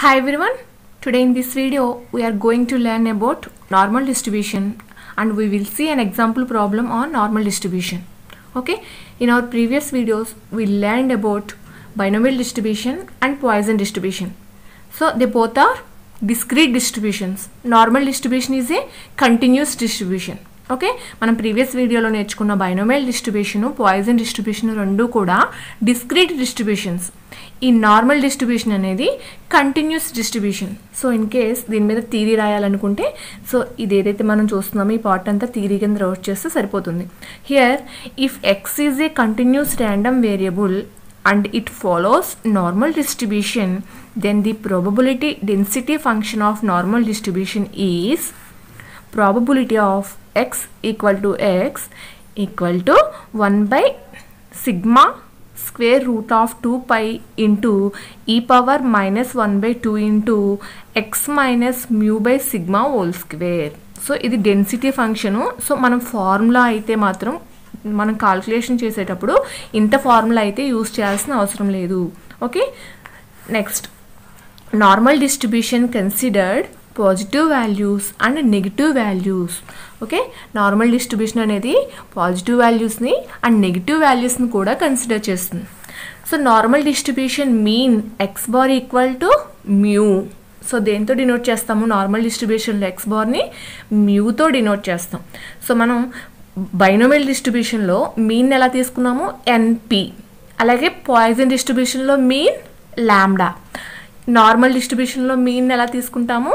Hi everyone, today in this video we are going to learn about normal distribution and we will see an example problem on normal distribution. Okay, in our previous videos we learned about binomial distribution and Poisson distribution. So they both are discrete distributions. Normal distribution is a continuous distribution. Okay, మనం previous వీడియోలో నేర్చుకున్న binomial distribution, poison distribution రెండు కూడా discrete distributions. ఈ normal distribution అనేది continuous distribution. So in case దీని మీద theory రాయాలనుకుంటే so ఇది ఏదైతే మనం చూస్తున్నామో ఈ పార్ట్ అంతా థియరీ కింద రాట్ చేస్తే సరిపోతుంది. Here if X is a continuous random variable and it follows normal distribution, then the probability density function of normal distribution is probability of x equal to 1 by sigma square root of 2 pi into e power minus 1 by 2 into x minus mu by sigma whole square. So ఇది density function. So మనం formula అయితే మాత్రం మనం calculation చేసేటప్పుడు ఇంత formula అయితే use చేయాల్సిన అవసరం లేదు. Okay, next normal distribution considered positive values and negative values. Okay, normal distribution అనేది పాజిటివ్ వాల్యూస్ని అండ్ నెగిటివ్ వాల్యూస్ని కూడా కన్సిడర్ చేస్తుంది. So normal distribution mean X bar equal to mu. So దేంతో డినోట్ చేస్తాము? నార్మల్ డిస్ట్రిబ్యూషన్లో ఎక్స్ బార్ని మ్యూతో డినోట్ చేస్తాం. సో మనం బైనోమియల్ డిస్ట్రిబ్యూషన్లో మీన్ ఎలా తీసుకున్నాము? ఎన్పి. అలాగే పాయిసన్ డిస్ట్రిబ్యూషన్లో మీన్ లాంబ్డా. నార్మల్ డిస్ట్రిబ్యూషన్లో మీన్ ఎలా తీసుకుంటాము?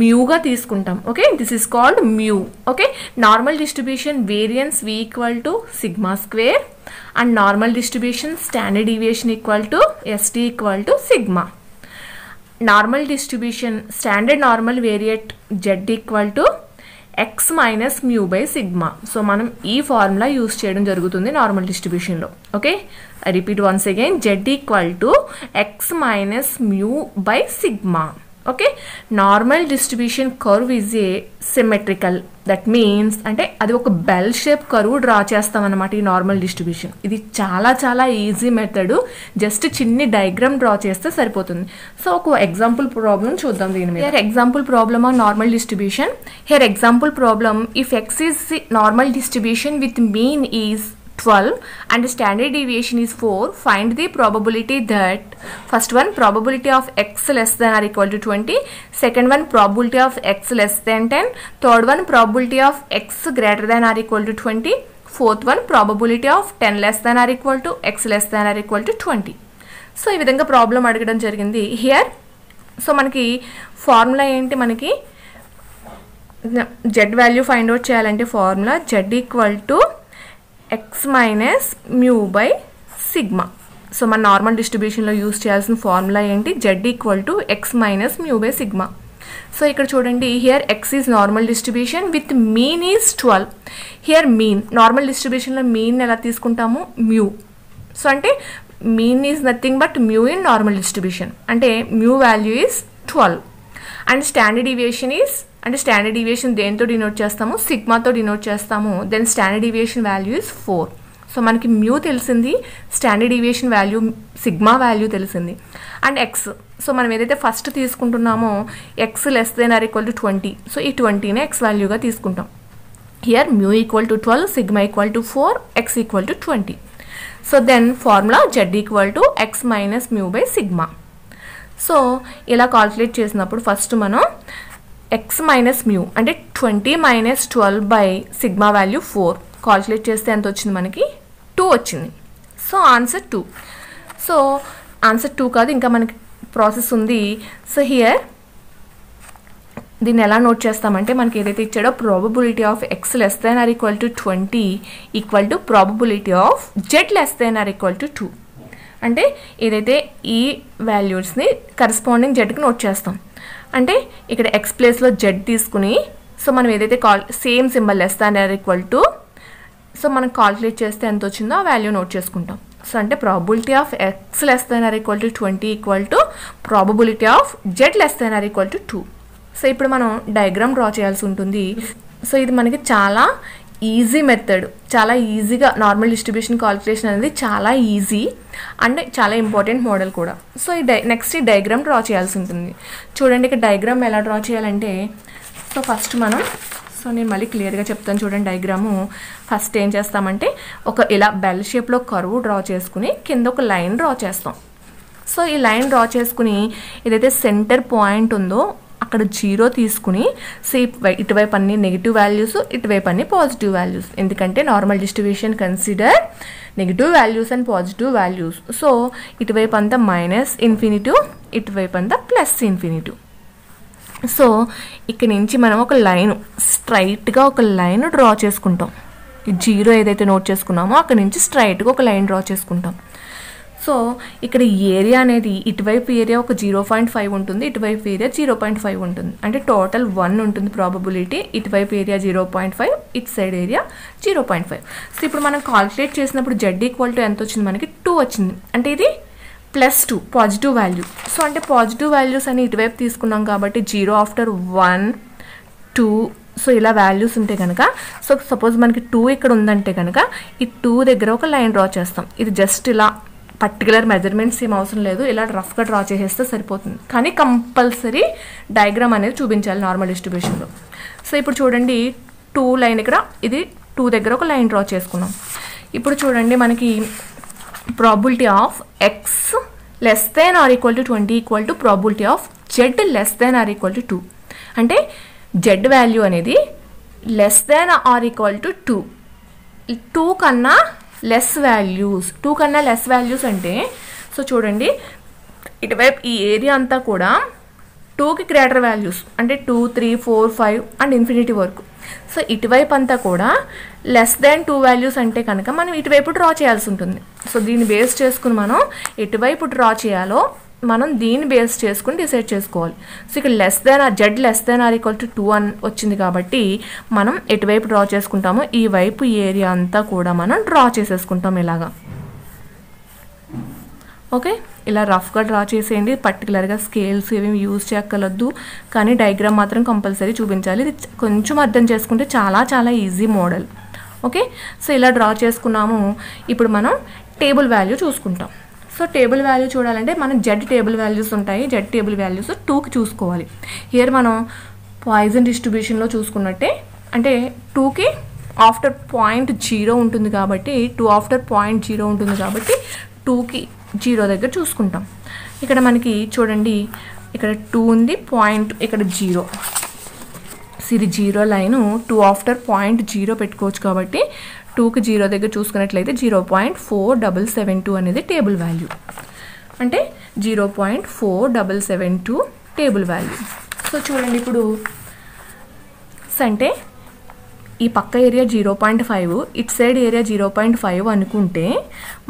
మ్యూగా తీసుకుంటాం. Okay, this is called mu. Okay, normal distribution variance V equal to sigma square and normal distribution standard deviation equal to ST equal to sigma. Normal distribution standard normal variate Z equal to X minus mu by sigma. So మనం ఈ formula use చేయడం జరుగుతుంది normal డిస్ట్రిబ్యూషన్లో. Okay, I repeat once again, Z equal to X minus mu by sigma. Okay, normal distribution curve is a symmetrical. That means అంటే అది ఒక bell shape curve draw చేస్తామన్నమాట ఈ నార్మల్ డిస్ట్రిబ్యూషన్. ఇది చాలా చాలా ఈజీ మెథడ్. జస్ట్ చిన్ని diagram draw చేస్తే సరిపోతుంది. సో ఒక ఎగ్జాంపుల్ ప్రాబ్లం చూద్దాం దీని మీద. Here example problem on normal distribution. Here example problem, if X is normal distribution with mean is 12 and standard deviation is 4, find the probability that first one probability of x less than or equal to 20, second one probability of x less than 10, third one probability of x greater than or equal to 20, fourth one probability of 10 less than or equal to x less than or equal to 20. So ఈ విధంగా problem అడగడం జరిగింది here. So మనకి formula ఏంటి? మనకి Z value find out చేయాలంటే formula Z equal to X minus mu by sigma. So మన normal డిస్ట్రిబ్యూషన్లో యూజ్ చేయాల్సిన ఫార్ములా ఏంటి? Z equal to X minus mu by sigma. So ఇక్కడ చూడండి, here X is normal distribution with mean is 12. Here mean, normal డిస్ట్రిబ్యూషన్లో mean ఎలా తీసుకుంటాము? Mu. So అంటే mean is nothing but mu in normal distribution. అంటే mu value is 12 and standard deviation is, అంటే standard deviation దేంతో denote చేస్తాము? సిగ్మాతో denote చేస్తాము. Then standard deviation value is 4. So మనకి మ్యూ తెలిసింది, standard deviation value sigma value తెలిసింది. And X, so మనం ఏదైతే ఫస్ట్ తీసుకుంటున్నామో X less than or equal to 20. So ఈ 20నే ఎక్స్ వాల్యూగా తీసుకుంటాం. Here mu equal to 12, sigma equal to 4, X equal to 20. So then formula Z equal to X minus mu by sigma. So ఇలా calculate చేసినప్పుడు first మనం X minus mu అంటే 20 minus 12 by sigma value 4 calculate చేస్తే ఎంత వచ్చింది? మనకి 2 వచ్చింది. So answer 2. So answer 2 కాదు, ఇంకా మనకి ప్రాసెస్ ఉంది. సో హియర్ దీన్ని ఎలా నోట్ చేస్తామంటే మనకి ఏదైతే ఇచ్చాడో probability of X less than or equal to 20 equal to probability of Z less than or equal to 2. అంటే ఏదైతే ఈ వాల్యూస్ని కరెస్పాండింగ్ జెడ్కి నోట్ చేస్తాం. అంటే ఇక్కడ ఎక్స్ ప్లేస్లో జెడ్ తీసుకుని, సో మనం ఏదైతే same symbol less than or equal to, so మనం కాల్కులేట్ చేస్తే ఎంత వచ్చిందో ఆ వాల్యూ నోట్ చేసుకుంటాం. సో అంటే probability of X less than or equal to 20 equal to probability of Z less than or equal to 2. So ఇప్పుడు మనం diagram draw చేయాల్సి ఉంటుంది. సో ఇది మనకి చాలా ఈజీ మెథడ్, చాలా ఈజీగా నార్మల్ డిస్ట్రిబ్యూషన్ కాలిక్యులేషన్ అనేది చాలా ఈజీ అండ్ చాలా ఇంపార్టెంట్ మోడల్ కూడా. సో నెక్స్ట్ ఈ డయాగ్రామ్ డ్రా చేయాల్సి ఉంటుంది. చూడండి ఇక్కడ డయాగ్రామ్ ఎలా డ్రా చేయాలంటే, సో ఫస్ట్ మనం, సో నేను మళ్ళీ క్లియర్గా చెప్తాను చూడండి. డయాగ్రాము ఫస్ట్ ఏం చేస్తామంటే ఒక ఇలా బెల్ షేప్లో కర్వ్ డ్రా చేసుకుని కింద ఒక లైన్ డ్రా చేస్తాం. సో ఈ లైన్ డ్రా చేసుకుని ఏదైతే సెంటర్ పాయింట్ ఉందో అక్కడ 0 తీసుకుని ఇటువైపు అన్ని నెగిటివ్ వాల్యూస్, ఇటువైపు అన్ని పాజిటివ్ వాల్యూస్. ఎందుకంటే normal distribution consider negative values and positive values. So ఇటువైపు అంతా -∞, ఇటువైపు అంతా +∞. సో ఇక్కడ నుంచి మనం ఒక లైన్ స్ట్రైట్గా ఒక లైన్ డ్రా చేసుకుంటాం. 0 ఏదైతే నోట్ చేసుకున్నామో అక్కడ నుంచి స్ట్రైట్గా ఒక లైన్ డ్రా చేసుకుంటాం. సో ఇక్కడ ఏరియా అనేది ఇటువైపు ఏరియా ఒక 0.5 ఉంటుంది, ఇటువైపు ఏరియా 0.5 ఉంటుంది. అంటే టోటల్ 1 ఉంటుంది ప్రాబబిలిటీ. ఇటువైపు ఏరియా 0.5, ఇటు సైడ్ ఏరియా 0.5. సో ఇప్పుడు మనం కాల్కులేట్ చేసినప్పుడు Z = ఎంత వచ్చింది, మనకి 2 వచ్చింది. అంటే ఇది +2 పాజిటివ్ వాల్యూ. సో అంటే పాజిటివ్ వాల్యూస్ అని ఇటువైపు తీసుకున్నాం కాబట్టి 0 ఆఫ్టర్ 1, 2. సో ఇలా వాల్యూస్ ఉంటే కనుక, సో సపోజ్ మనకి 2 ఇక్కడ ఉందంటే కనుక ఈ 2 దగ్గర ఒక లైన్ డ్రా చేస్తాం. ఇది జస్ట్ ఇలా పర్టికులర్ మెజర్మెంట్స్ ఏం అవసరం లేదు, ఇలా రఫ్గా డ్రా చేసేస్తే సరిపోతుంది. కానీ కంపల్సరీ డయాగ్రామ్ అనేది చూపించాలి నార్మల్ డిస్ట్రిబ్యూషన్లో. సో ఇప్పుడు చూడండి 2 లైన్ ఇక్కడ, ఇది 2 దగ్గర ఒక లైన్ డ్రా చేసుకున్నాం. ఇప్పుడు చూడండి మనకి probability of x < ≤ 20 probability of z < (2). అంటే z వాల్యూ అనేది < (2). 2 కన్నా లెస్ వాల్యూస్ అంటే, సో చూడండి ఇటువైపు ఈ ఏరియా అంతా కూడా 2కి గ్రేటర్ వాల్యూస్, అంటే 2, 3, 4, 5 అండ్ ఇన్ఫినిటీ వరకు. సో ఇటువైపు అంతా కూడా <2 వాల్యూస్ అంటే కనుక మనం ఇటువైపు డ్రా చేయాల్సి ఉంటుంది. సో దీన్ని బేస్ చేసుకుని మనం ఎటువైపు డ్రా చేయాలో మనం దీన్ని బేస్ చేసుకుని డిసైడ్ చేసుకోవాలి. సో ఇక్కడ z < (2) అని వచ్చింది కాబట్టి మనం ఎటువైపు డ్రా చేసుకుంటామో ఈ వైపు ఏరియా అంతా కూడా మనం డ్రా చేసేసుకుంటాం ఇలాగా. ఓకే, ఇలా రఫ్గా డ్రా చేసేయండి. పర్టికులర్గా స్కేల్స్ ఏమేమి యూజ్ చేయక్కర్లేదు, కానీ డయాగ్రామ్ మాత్రం కంపల్సరీ చూపించాలి. ఇది కొంచెం అర్థం చేసుకుంటే చాలా చాలా ఈజీ మోడల్. ఓకే, సో ఇలా డ్రా చేసుకున్నాము. ఇప్పుడు మనం టేబుల్ వాల్యూ చూసుకుంటాం. సో టేబుల్ వాల్యూ చూడాలంటే మనం Z టేబుల్ వాల్యూస్ ఉంటాయి, Z టేబుల్ వాల్యూస్ 2కి చూసుకోవాలి. హియర్ మనం పాయిజన్ డిస్ట్రిబ్యూషన్లో చూసుకున్నట్టే, అంటే 2కి ఆఫ్టర్ .0 ఉంటుంది కాబట్టి 2 ఆఫ్టర్ .0 ఉంటుంది కాబట్టి 2కి 0 దగ్గర చూసుకుంటాం. ఇక్కడ మనకి చూడండి ఇక్కడ 2 ఉంది, ఇక్కడ 0. సో ఇది 0 లైను 2 ఆఫ్టర్ .0 పెట్టుకోవచ్చు కాబట్టి 2కి 0 దగ్గర చూసుకున్నట్లయితే 0.4772 అనేది టేబుల్ వాల్యూ. అంటే 0.4772 టేబుల్ వాల్యూ. సో చూడండి ఇప్పుడు అంటే ఈ పక్క ఏరియా 0.5, ఇటు సైడ్ ఏరియా 0.5 అనుకుంటే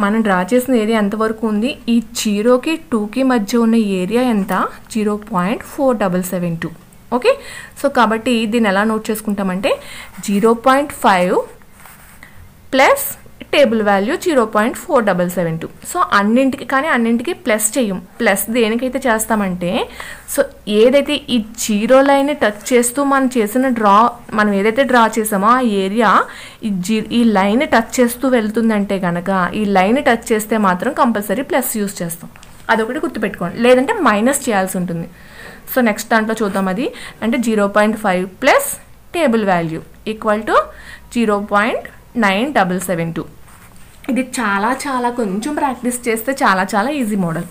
మనం డ్రా చేసిన ఏరియా ఎంతవరకు ఉంది, ఈ 0కి 2కి మధ్య ఉన్న ఏరియా ఎంత, 0.4772. ఓకే, సో కాబట్టి దీన్ని ఎలా నోట్ చేసుకుంటామంటే 0.5 ప్లస్ టేబుల్ వాల్యూ 0.4772. సో అన్నింటికి ప్లస్ చేయం. ప్లస్ దేనికైతే చేస్తామంటే, సో ఏదైతే ఈ 0 లైన్ టచ్ చేస్తూ మనం ఏదైతే డ్రా చేసామో ఆ ఏరియా ఈ లైన్ టచ్ చేస్తూ వెళ్తుందంటే కనుక ఈ లైన్ టచ్ చేస్తే మాత్రం కంపల్సరీ ప్లస్ యూస్ చేస్తాం. అదొకటి గుర్తుపెట్టుకోండి, లేదంటే మైనస్ చేయాల్సి ఉంటుంది. సో నెక్స్ట్ దాంట్లో చూద్దాం. అది అంటే 0.5 ప్లస్ టేబుల్ వాల్యూ = 0.9772. ఇది చాలా చాలా కొంచెం ప్రాక్టీస్ చేస్తే చాలా చాలా easy model.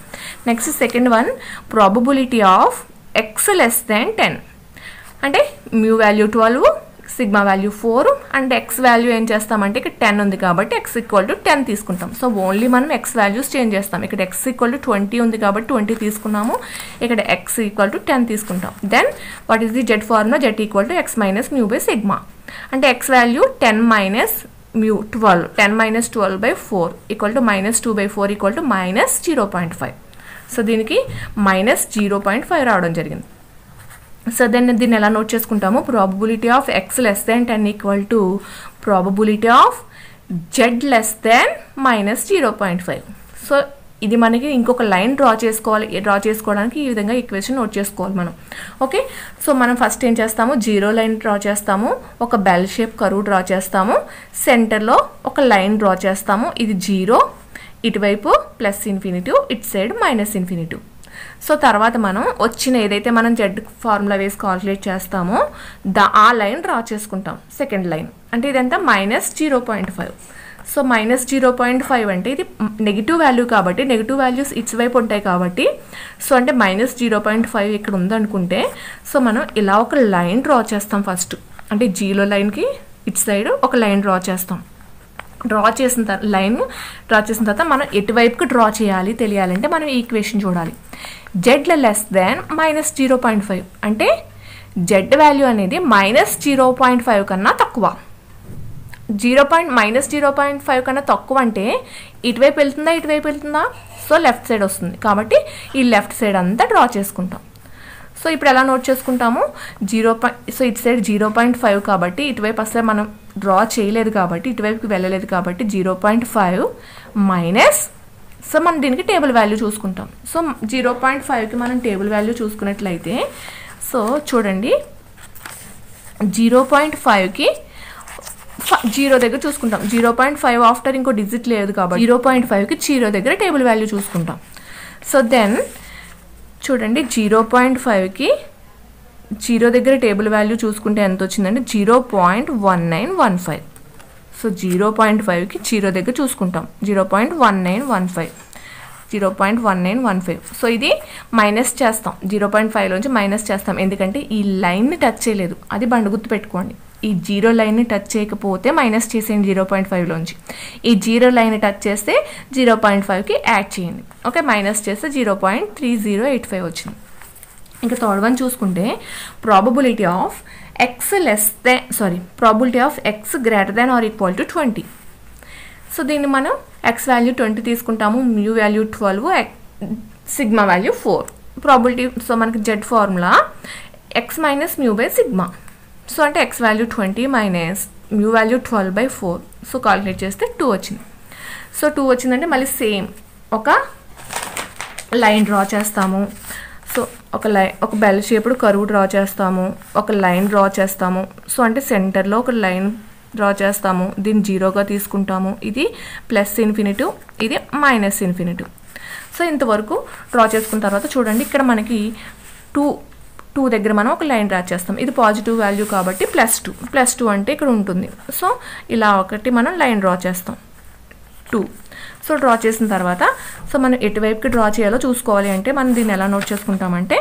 Next second one, probability of x < 10. అంటే mu value 12, sigma value 4 and x value ఏం చేస్తామంటే ఇక్కడ 10 ఉంది కాబట్టి x = 10 తీసుకుంటాం. సో ఓన్లీ మనం x వాల్యూస్ చేంజ్ చేస్తాం. ఇక్కడ x = 20 ఉంది కాబట్టి 20 తీసుకున్నాము, ఇక్కడ x = 10 తీసుకుంటాం. Then what is the z formula, z = x - μ/σ. అంటే x వాల్యూ 10 - μ 12, 10 - 12/4 = -2/4 = -0.5. సో దీనికి -0.5 రావడం జరిగింది. సో దీన్ని ఎలా నోట్ చేసుకుంటాము, probability of x < 10 probability of z < -0.5. So ఇది మనకి ఇంకొక లైన్ డ్రా చేసుకోవడానికి ఈ విధంగా ఈక్వేషన్ నోట్ చేసుకోవాలి మనం. ఓకే, సో మనం ఫస్ట్ ఏం చేస్తాము, జీరో లైన్ డ్రా చేస్తాము, ఒక బెల్ షేప్ కర్వ్ డ్రా చేస్తాము, సెంటర్లో ఒక లైన్ డ్రా చేస్తాము. ఇది 0, ఇటువైపు +∞, ఇటు సైడ్ -∞. సో తర్వాత మనం వచ్చిన ఏదైతే మనం జెడ్ ఫార్ములా వేసి కాల్కులేట్ చేస్తామో ఆ లైన్ డ్రా చేసుకుంటాం, సెకండ్ లైన్. అంటే ఇదంతా -0.5. సో -0.5 అంటే ఇది నెగిటివ్ వాల్యూ కాబట్టి నెగిటివ్ వాల్యూస్ ఇట్స్ వైపు ఉంటాయి కాబట్టి, సో అంటే -0.5 ఇక్కడ ఉందనుకుంటే, సో మనం ఇలా ఒక లైన్ డ్రా చేస్తాం ఫస్ట్. అంటే జీరో లైన్కి ఇటు సైడ్ ఒక లైన్ డ్రా చేస్తాం. లైన్ డ్రా చేసిన తర్వాత మనం ఎటువైపుకి డ్రా చేయాలి తెలియాలంటే మనం ఈక్వేషన్ చూడాలి. జెడ్ లెస్ దాన్ -0.5 అంటే జెడ్ వాల్యూ అనేది -0.5 కన్నా తక్కువ. -0.5 కన్నా తక్కువ అంటే ఇటువైపు వెళ్తుందా, సో లెఫ్ట్ సైడ్ వస్తుంది కాబట్టి ఈ లెఫ్ట్ సైడ్ అంతా డ్రా చేసుకుంటాం. సో ఇప్పుడు ఎలా నోట్ చేసుకుంటాము, సో ఇటు సైడ్ 0.5 కాబట్టి ఇటువైపు అసలు మనం డ్రా చేయలేదు కాబట్టి ఇటువైపుకి వెళ్ళలేదు కాబట్టి 0.5 మైనస్, సో మనం దీనికి టేబుల్ వాల్యూ చూసుకుంటాం. సో 0.5కి మనం టేబుల్ వాల్యూ చూసుకున్నట్లయితే, సో చూడండి 0.5కి 0 దగ్గర చూసుకుంటాం. 0.5 ఆఫ్టర్ ఇంకో డిజిట్ లేదు కాబట్టి 0.5కి 0 దగ్గర టేబుల్ వాల్యూ చూసుకుంటాం. సో దెన్ చూడండి 0.5కి 0 దగ్గర టేబుల్ వాల్యూ చూసుకుంటే ఎంత వచ్చిందంటే 0.1915. సో 0.5కి 0 దగ్గర చూసుకుంటాం 0.1915. సో ఇది మైనస్ చేస్తాం, 0.5లోంచి మైనస్ చేస్తాం, ఎందుకంటే ఈ లైన్ని టచ్ చేయలేదు, అది బండి గుర్తు పెట్టుకోండి. ఈ జీరో లైన్ని టచ్ చేయకపోతే మైనస్ చేసేయండి 0.5లోంచి. ఈ జీరో లైన్ని టచ్ చేస్తే 0.5కి యాడ్ చేయండి. ఓకే, మైనస్ చేస్తే 0.3085 వచ్చింది. ఇంకా థర్డ్ వన్ చూసుకుంటే probability of x greater than or equal to 20. So దీన్ని మనం x వాల్యూ 20 తీసుకుంటాము, mu value 12, sigma value 4. Probability, so మనకి Z formula x minus mu by sigma. So అంటే x value 20 minus mu value 12/4. So calculate చేస్తే 2 వచ్చింది. So 2 వచ్చిందంటే మళ్ళీ same ఒక లైన్ డ్రా చేస్తాము. సో ఒక బెల్ షేప్డ్ కర్వ్ డ్రా చేస్తాము, ఒక లైన్ డ్రా చేస్తాము. సో అంటే సెంటర్లో ఒక లైన్ డ్రా చేస్తాము, దీన్ని 0గా తీసుకుంటాము. ఇది +∞, ఇది -∞. సో ఇంతవరకు డ్రా చేసుకున్న తర్వాత చూడండి ఇక్కడ మనకి 2 దగ్గర మనం ఒక లైన్ డ్రా చేస్తాం. ఇది పాజిటివ్ వాల్యూ కాబట్టి +2 అంటే ఇక్కడ ఉంటుంది. సో ఇలా ఒకటి మనం లైన్ డ్రా చేస్తాం 2. సో డ్రా చేసిన తర్వాత సో మనం ఎటువైపుకి డ్రా చేయాలో చూసుకోవాలి అంటే మనం దీన్ని ఎలా నోట్ చేసుకుంటామంటే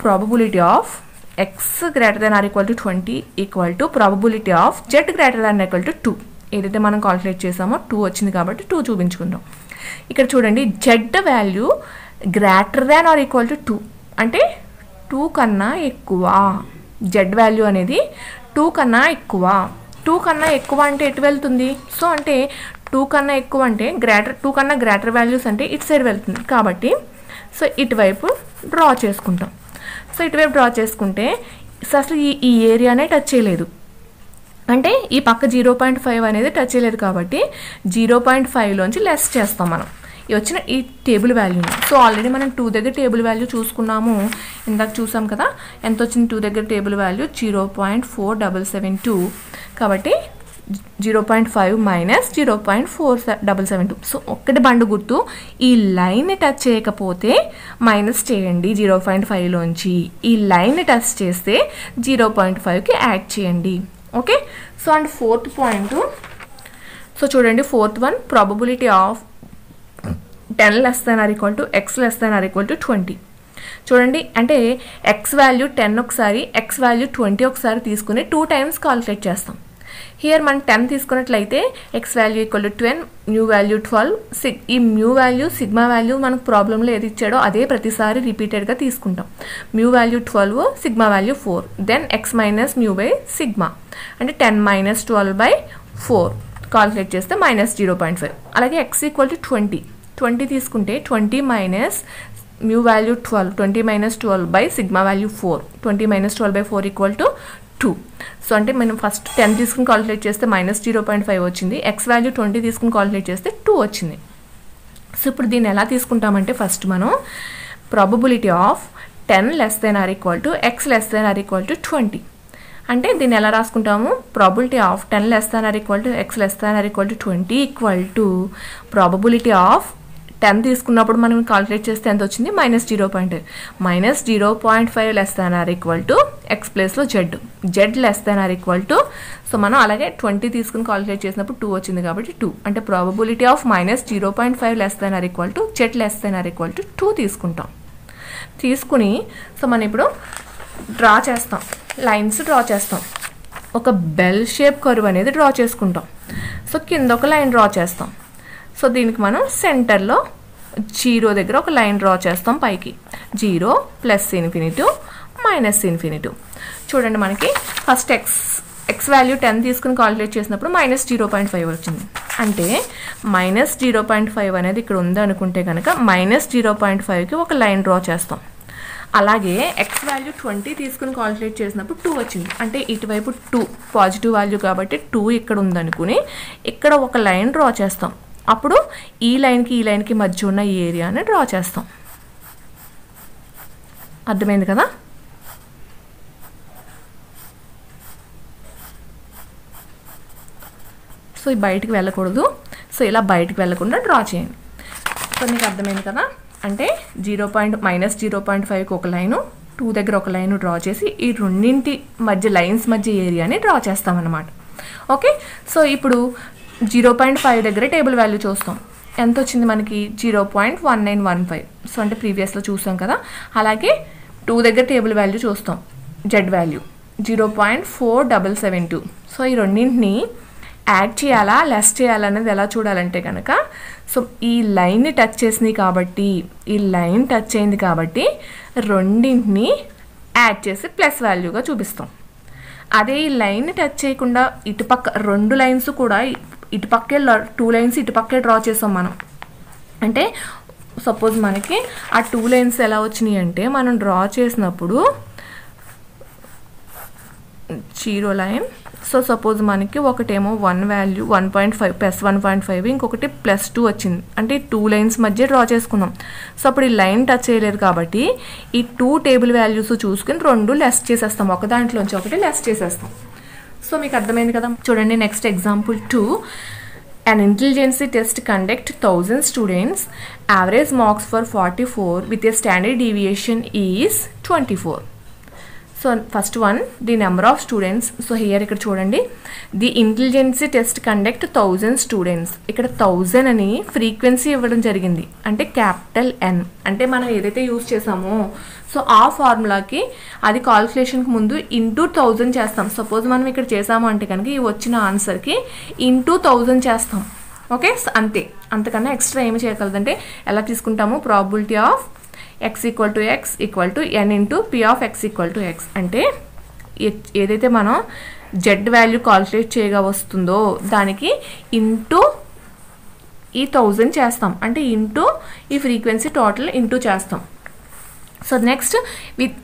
probability of x greater than or equal to 20 equal to probability of z greater than equal to 2. ఏదైతే మనం కాల్కులేట్ చేసామో 2 వచ్చింది కాబట్టి 2 చూపించుకుందాం. ఇక్కడ చూడండి z value greater than or equal to 2 అంటే 2 కన్నా ఎక్కువ. z వాల్యూ అనేది 2 కన్నా ఎక్కువ. 2 కన్నా ఎక్కువ అంటే ఎటు వెళ్తుంది? సో అంటే 2 కన్నా ఎక్కువ అంటే 2 కన్నా గ్రేటర్ వాల్యూస్ అంటే ఇటు సైడ్ వెళ్తుంది కాబట్టి సో ఇటువైపు డ్రా చేసుకుంటాం. సో ఇటువైపు డ్రా చేసుకుంటే అసలు ఈ ఏరియానే టచ్ చేయలేదు, అంటే ఈ పక్క 0.5 అనేది టచ్ చేయలేదు కాబట్టి 0.5లోంచి లెస్ చేస్తాం మనం ఈ వచ్చిన ఈ టేబుల్ వాల్యూని. సో ఆల్రెడీ మనం 2 దగ్గర టేబుల్ వాల్యూ చూసుకున్నాము, ఇందాక చూసాం కదా ఎంత వచ్చింది 2 దగ్గర టేబుల్ వాల్యూ 0.4772 కాబట్టి 0.5 మైనస్ 0.4772. సో ఒక్కటి బండు గుర్తు, ఈ లైన్ని టచ్ చేయకపోతే మైనస్ చేయండి 0.5లోంచి, ఈ లైన్ని టచ్ చేస్తే 0.5కి యాడ్ చేయండి. Okay, so and fourth point, so చూడండి fourth one probability of 10 less than or equal to x less than or equal to 20. చూడండి అంటే x వాల్యూ 10 ఒకసారి x వాల్యూ 20 ఒకసారి తీసుకుని 2 times కాల్కులేట్ చేస్తాం. హియర్ మనం 10 తీసుకున్నట్లయితే x value equal to 10, mu value 12. ఈ మ్యూ వాల్యూ సిగ్మా వాల్యూ మనకు ప్రాబ్లంలో ఏది ఇచ్చాడో అదే ప్రతిసారి రిపీటెడ్గా తీసుకుంటాం. Mu value 12, sigma value 4, then x minus mu by sigma అంటే 10 మైనస్ 12/4 కాల్కులేట్ చేస్తే -0.5. అలాగే x ఈక్వల్ టు 20 తీసుకుంటే 20 minus mu value 12, 20 minus 12 sigma value 4, 20 minus 12/4 equal to 2. So అంటే మనం ఫస్ట్ 10 తీసుకుని కాల్కులేట్ చేస్తే -0.5 వచ్చింది, x వాల్యూ 20 తీసుకుని కాల్కులేట్ చేస్తే 2 వచ్చింది. సో ఇప్పుడు దీన్ని ఎలా తీసుకుంటామంటే ఫస్ట్ మనం probability of 10 less than or equal to x less than or equal to 20. అంటే దీన్ని ఎలా రాసుకుంటాము, probability of 10 less than or equal to x less than or equal to 20 equal to probability of 10 తీసుకున్నప్పుడు మనం calculate చేస్తే ఎంత వచ్చింది, -0.5 -0.5 less than or equal to x ప్లేస్లో z less than or equal to, so మనం అలాగే 20 తీసుకుని calculate చేసినప్పుడు 2 వచ్చింది కాబట్టి 2, అంటే probability of -0.5 less than or equal to z less than or equal to 2 తీసుకుంటాం. తీసుకుని సో మనం ఇప్పుడు డ్రా చేస్తాం, లైన్స్ డ్రా చేస్తాం, ఒక బెల్ షేప్ కర్వ్ అనేది డ్రా చేసుకుంటాం. సో కింద ఒక లైన్ డ్రా చేస్తాం. సో దీనికి మనం సెంటర్లో 0 దగ్గర ఒక లైన్ డ్రా చేస్తాం పైకి, 0 +∞ -∞. చూడండి మనకి ఫస్ట్ ఎక్స్ వాల్యూ 10 తీసుకుని కాల్కులేట్ చేసినప్పుడు -0.5 వచ్చింది. అంటే -0.5 అనేది ఇక్కడ ఉంది అనుకుంటే కనుక -0.5కి ఒక లైన్ డ్రా చేస్తాం. అలాగే ఎక్స్ వాల్యూ 20 తీసుకుని కాల్కులేట్ చేసినప్పుడు 2 వచ్చింది. అంటే ఇటువైపు 2 పాజిటివ్ వాల్యూ కాబట్టి 2 ఇక్కడ ఉందనుకుని ఇక్కడ ఒక లైన్ డ్రా చేస్తాం. అప్పుడు ఈ లైన్కి మధ్య ఉన్న ఈ ఏరియాని డ్రా చేస్తాం. అర్థమైంది కదా? సో ఈ బయటికి వెళ్ళకూడదు. సో ఇలా బయటికి వెళ్ళకుండా డ్రా చేయండి. సో మీకు అర్థమైంది కదా? అంటే -0.5కి ఒక లైను, 2 దగ్గర ఒక లైన్ డ్రా చేసి ఈ రెండింటి మధ్య లైన్స్ మధ్య ఏరియాని డ్రా చేస్తామన్నమాట. ఓకే, సో ఇప్పుడు 0.5 దగ్గర టేబుల్ వాల్యూ చూస్తాం. ఎంత వచ్చింది మనకి, 0.1915. సో అంటే ప్రీవియస్లో చూసాం కదా. అలాగే 2 దగ్గర టేబుల్ వాల్యూ చూస్తాం, జెడ్ వాల్యూ 0.4772. సో ఈ రెండింటిని యాడ్ చేయాలా లెస్ చేయాలా అనేది ఎలా చూడాలంటే కనుక, సో ఈ లైన్ని టచ్ చేసింది కాబట్టి, ఈ లైన్ టచ్ అయింది కాబట్టి రెండింటిని యాడ్ చేసి ప్లస్ వాల్యూగా చూపిస్తాం. అదే ఈ లైన్ని టచ్ చేయకుండా ఇటుపక్క 2 లైన్స్ కూడా ఇటుపక్కే 2 లైన్స్ ఇటుపక్కే డ్రా చేసాం మనం. అంటే సపోజ్ మనకి ఆ 2 లైన్స్ ఎలా వచ్చినాయి అంటే, మనం డ్రా చేసినప్పుడు 0 లైన్, సో సపోజ్ మనకి ఒకటేమో 1 వాల్యూ 1.5 +1.5, ఇంకొకటి +2 వచ్చింది. అంటే 2 లైన్స్ మధ్య డ్రా చేసుకున్నాం. సో అప్పుడు ఈ లైన్ టచ్ చేయలేదు కాబట్టి ఈ 2 టేబుల్ వాల్యూస్ చూసుకుని 2 లెస్ చేసేస్తాం, ఒక దాంట్లోంచి ఒకటి లెస్ చేసేస్తాం. సో మీకు అర్థమైంది కదా? చూడండి next example 2. An intelligence test conduct 1000 students. Average marks for 44 with a standard deviation is 24. So first one, the number of students. So here ఇక్కడ చూడండి, the intelligence test conduct 1000 students. ఇక్కడ 1000 అని frequency ఇవ్వడం జరిగింది. అంటే క్యాపిటల్ N. అంటే మనం ఏదైతే యూజ్ చేసామో సో ఆ ఫార్ములాకి అది కాల్కులేషన్కి ముందు ఇంటూ 1000 చేస్తాం. సపోజ్ మనం ఇక్కడ చేసాము అంటే కనుక ఈ వచ్చిన ఆన్సర్కి ఇంటూ 1000 చేస్తాం. ఓకే, అంతే, అంతకన్నా ఎక్స్ట్రా ఏమి చేయగలదంటే ఎలా తీసుకుంటాము, probability of x = x = n × p of x = x. అంటే ఏదైతే మనం జెడ్ వాల్యూ కాల్కులేట్ చేయగా వస్తుందో దానికి ఇంటూ ఈ 1000 చేస్తాం. అంటే ఇంటూ ఈ ఫ్రీక్వెన్సీ టోటల్ ఇంటూ చేస్తాం. So next with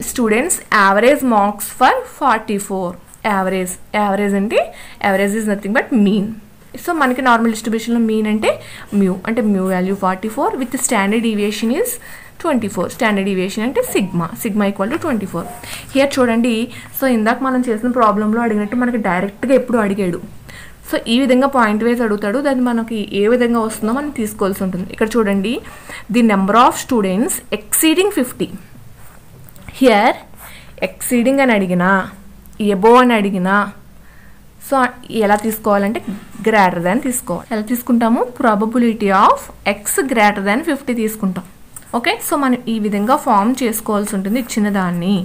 students average marks for 44. Average అంటే average is nothing but mean. So మనకి నార్మల్ డిస్ట్రిబ్యూషన్లో మీన్ అంటే mu value 44 with standard deviation is 24. Standard deviation అంటే సిగ్మా = 24. హియర్ చూడండి, సో ఇందాక మనం చేసిన ప్రాబ్లంలో అడిగినట్టు మనకి డైరెక్ట్గా ఎప్పుడు అడిగాడు. సో ఈ విధంగా పాయింట్ వైజ్ అడుగుతాడు, దాన్ని మనకి ఏ విధంగా వస్తుందో మనం తీసుకోవాల్సి ఉంటుంది. ఇక్కడ చూడండి, the number of students exceeding 50. Here exceeding అని అడిగినా ఎబోవ్ అని అడిగినా సో ఎలా తీసుకోవాలంటే గ్రేటర్ దాన్ తీసుకోవాలి. ఎలా తీసుకుంటాము, ప్రాబబిలిటీ ఆఫ్ x > 50 తీసుకుంటాం. ఓకే, సో మనం ఈ విధంగా ఫామ్ చేసుకోవాల్సి ఉంటుంది ఇచ్చిన దాన్ని.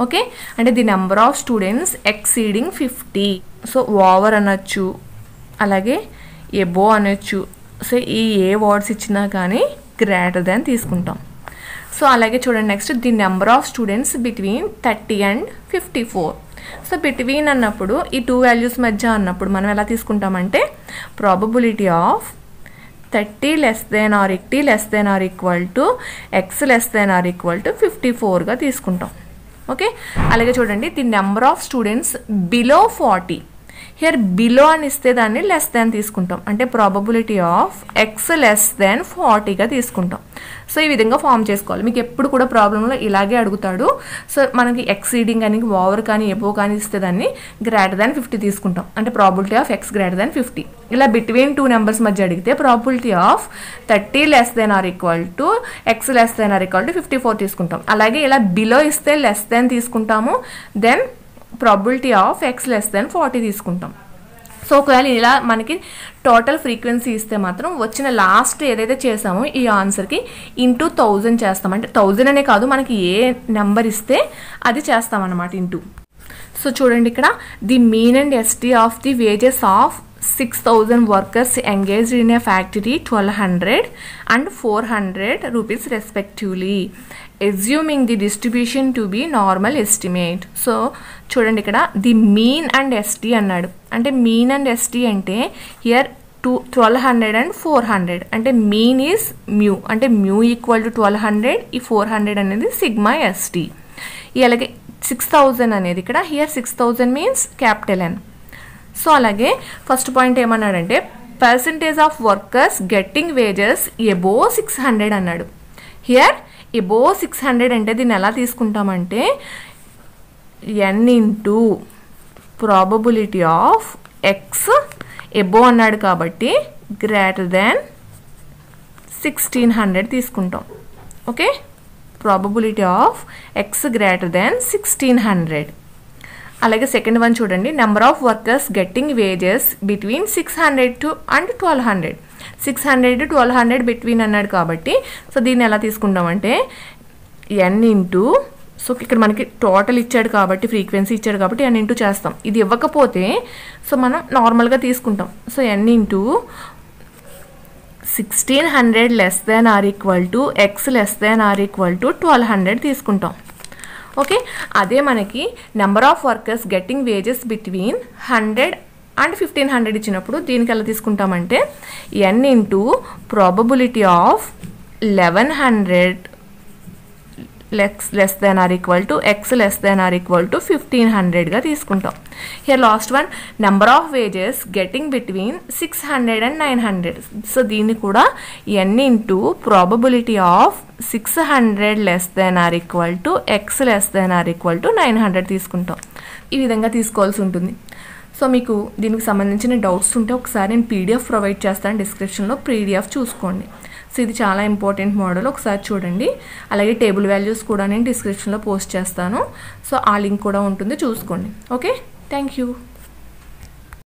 ఓకే, అంటే the number of students exceeding 50. So over అనొచ్చు, అలాగే ఎబో అనొచ్చు. సో ఈ ఏ వర్డ్స్ ఇచ్చినా కానీ గ్రేటర్ దాన్ తీసుకుంటాం. సో అలాగే చూడండి next, the number of students between 30 and 54. So between అన్నప్పుడు ఈ 2 వాల్యూస్ మధ్య అన్నప్పుడు మనం ఎలా తీసుకుంటామంటే probability of 30 less than or equal to x less than or equal to 54గా తీసుకుంటాం. ఓకే, అలాగే చూడండి, the number of students below 40. Here below అని ఇస్తే దాన్ని లెస్ దాన్ తీసుకుంటాం, అంటే probability of X less than 40గా తీసుకుంటాం. సో ఈ విధంగా ఫామ్ చేసుకోవాలి. మీకు ఎప్పుడు కూడా ప్రాబ్లంలో ఇలాగే అడుగుతాడు. సో మనకి ఎక్సీడింగ్ కానీ ఓవర్ కానీ ఎబో కానీ ఇస్తే దాన్ని గ్రేటర్ దాన్ 50 తీసుకుంటాం, అంటే probability of X greater than 50. ఇలా బిట్వీన్ 2 నెంబర్స్ మధ్య అడిగితే probability of 30 less than or equal to X less than or equal to 54 తీసుకుంటాం. అలాగే ఇలా బిలో ఇస్తే లెస్ దాన్ తీసుకుంటాము, then probability of X less than 40 తీసుకుంటాం. సో ఒకవేళ ఇలా మనకి టోటల్ ఫ్రీక్వెన్సీ ఇస్తే మాత్రం వచ్చిన లాస్ట్ ఏదైతే చేసామో ఈ ఆన్సర్కి ఇంటూ 1000 చేస్తాం. అంటే 1000 అనే కాదు, మనకి ఏ నెంబర్ ఇస్తే అది చేస్తామన్నమాట ఇంటూ. సో చూడండి ఇక్కడ the mean and ST of the wages of 6000 workers engaged in a factory 1200 and 400 rupees respectively, assuming the distribution to be normal estimate. So చూడండి ఇక్కడ ది మీన్ అండ్ ఎస్టీ అన్నాడు. అంటే mean and ST అంటే here 1200 and 400, అంటే mean is mu, అంటే mu equal to 1200, ఈ 400 అనేది sigma ST. అలాగే 6000 అనేది ఇక్కడ here 6000 means capital N. So అలాగే ఫస్ట్ పాయింట్ ఏమన్నాడంటే percentage of workers getting wages above 600 అన్నాడు. హియర్ ఎబో 600 అంటే దీన్ని ఎలా తీసుకుంటామంటే N into probability of X above అన్నాడు కాబట్టి గ్రేటర్ దాన్ 1600 తీసుకుంటాం. Okay, probability of X greater than 1600. అలాగే సెకండ్ వన్ చూడండి, number of workers getting wages between 600 to and 1200. 600 to 1200 between అన్నాడు కాబట్టి సో దీన్ని ఎలా తీసుకుంటామంటే ఎన్ ఇంటూ, సో ఇక్కడ మనకి టోటల్ ఇచ్చాడు కాబట్టి ఫ్రీక్వెన్సీ ఇచ్చాడు కాబట్టి ఎన్ ఇంటూ చేస్తాం. ఇది ఇవ్వకపోతే సో మనం నార్మల్గా తీసుకుంటాం. So N into 1600 less than or equal to X less than or equal to 1200 తీసుకుంటాం. ఓకే, అదే మనకి number of workers getting wages between 100 and 1500 ఇచ్చినప్పుడు దీనికి ఎలా తీసుకుంటామంటే N into probability of 1100 less than or equal to X less than or equal to 1500గా తీసుకుంటాం. Here last one number of wages getting between 600 and 900. So దీన్ని కూడా ఎన్ into probability of 600 less than or equal to X less than or equal to 900 తీసుకుంటాం. ఈ విధంగా తీసుకోవాల్సి ఉంటుంది. So మీకు దీనికి సంబంధించిన డౌట్స్ ఉంటే ఒకసారి నేను పీడిఎఫ్ ప్రొవైడ్ చేస్తాను, డిస్క్రిప్షన్లో పీడిఎఫ్ చూసుకోండి. సో ఇది చాలా ఇంపార్టెంట్ మోడల్, ఒకసారి చూడండి. అలాగే టేబుల్ వాల్యూస్ కూడా నేను డిస్క్రిప్షన్లో పోస్ట్ చేస్తాను. సో ఆ లింక్ కూడా ఉంటుంది, చూసుకోండి. Okay, thank you.